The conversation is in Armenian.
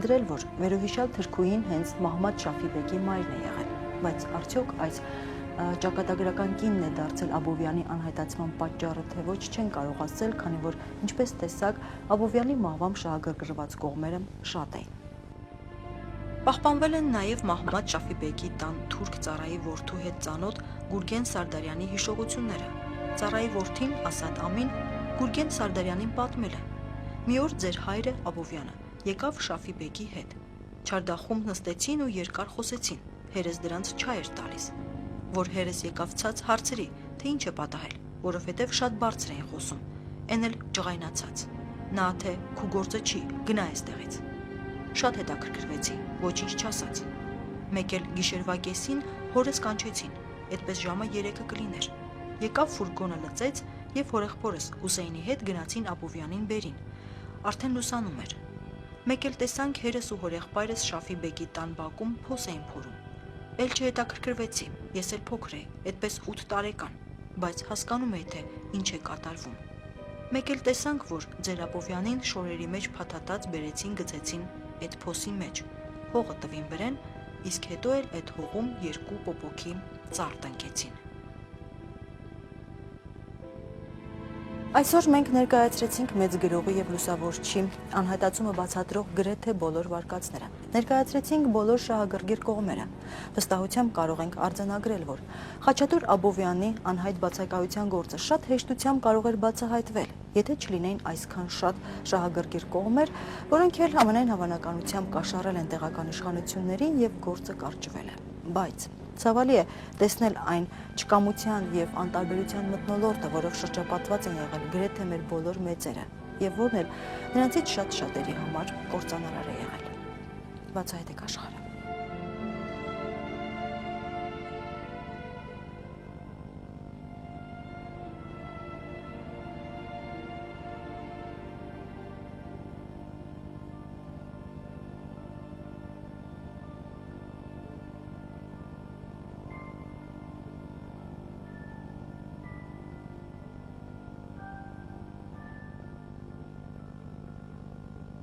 Դրել, որ վերոհիշյալ թրքուին հենց Մահմադ Շաֆիբեկի մայրն է եղել, բայց արդյոք այս ճակատագրական կինն է դարձել Աբովյանի անհայտացման պատճառը, թե ոչ չեն կարող ասել, քանի որ ինչպես տեսակ Աբովյանի մահվամբ շահագրգռված կողմերը շատ էին։ Պահպանվել են նաև Մահմադ Շաֆիբեկի տան թուրք ծառայի որդու հետ ծանոթ Գուրգեն Սարդարյանի հիշողությունները։ Ծառայի որդին Ասադ Ամին Գուրգեն Սարդարյանին պատմել է. մի օր ձեր հայրը Աբովյանը եկավ Շաֆիբեկի հետ։ Չարդախում նստեցին ու երկար խոսեցին, հերս դրանց չայ էր տալիս, որ հերս եկավ ցած հարցրի, թե ինչ է պատահել, որովհետև շատ բարձր էին խոսում, էն էլ ջղայնացած, նա թե քու գործը չի, գնա այստեղից։ Շատ հետաքրքրվեցի, ոչինչ չասաց։ Մեկ էլ գիշերվա կեսին հորս կանչեցին, այդպես ժամը 3-ը կլիներ։ Եկավ ֆուրգոնը լծեց եւ հորեղբորս Հուսեյնի հետ գնացին Աբովյանին բերին։ Արդեն լուսանում էր։ Մեկ էլ տեսանք հերս ու հորեղբայրս Շաֆիբեկի տան բակում փոս էին փորում։ Էլ չհետաքրքրվեցի, ես էլ փոքր էի, այդպես 8 տարեկան, բայց հասկանում էի, թե ինչ է կատարվում։ Մեկ էլ տեսանք, որ ձեր Աբովյանին շորերի մեջ փաթաթած բերեցին գցեցին այդ փոսի մեջ, հողը տվին վրեն, իսկ հետո էլ այդ հողում 2 պոպոքի ծառ տնկեցին։ Այսօր մենք ներկայացրեցինք մեծ գրողի եւ լուսավորչի անհայտացումը բացատրող գրեթե բոլոր վարկածները։ Ներկայացրեցինք բոլոր շահագրգիռ կողմերը։ Վստահությամբ կարող ենք արձանագրել, որ Խաչատուր Աբովյանի անհայտ բացակայության գործը շատ հեշտությամբ կարող էր բացահայտվել, եթե չլինեին այսքան շատ շահագրգիռ կողմեր, որոնք էլ ամենայն հավանականությամբ կաշառել են տեղական իշխանություններին եւ գործը կարճվել է։ Բայց ցավալի է տեսնել այն չկամության եւ անտարբերության մթնոլորտը, որով շրջապատված են եղել գրեթե մեր բոլոր մեծերը, եւ որն էլ նրանցից շատ շատերի համար կործանարար է եղել։ Բացահայտեք աշխարհը։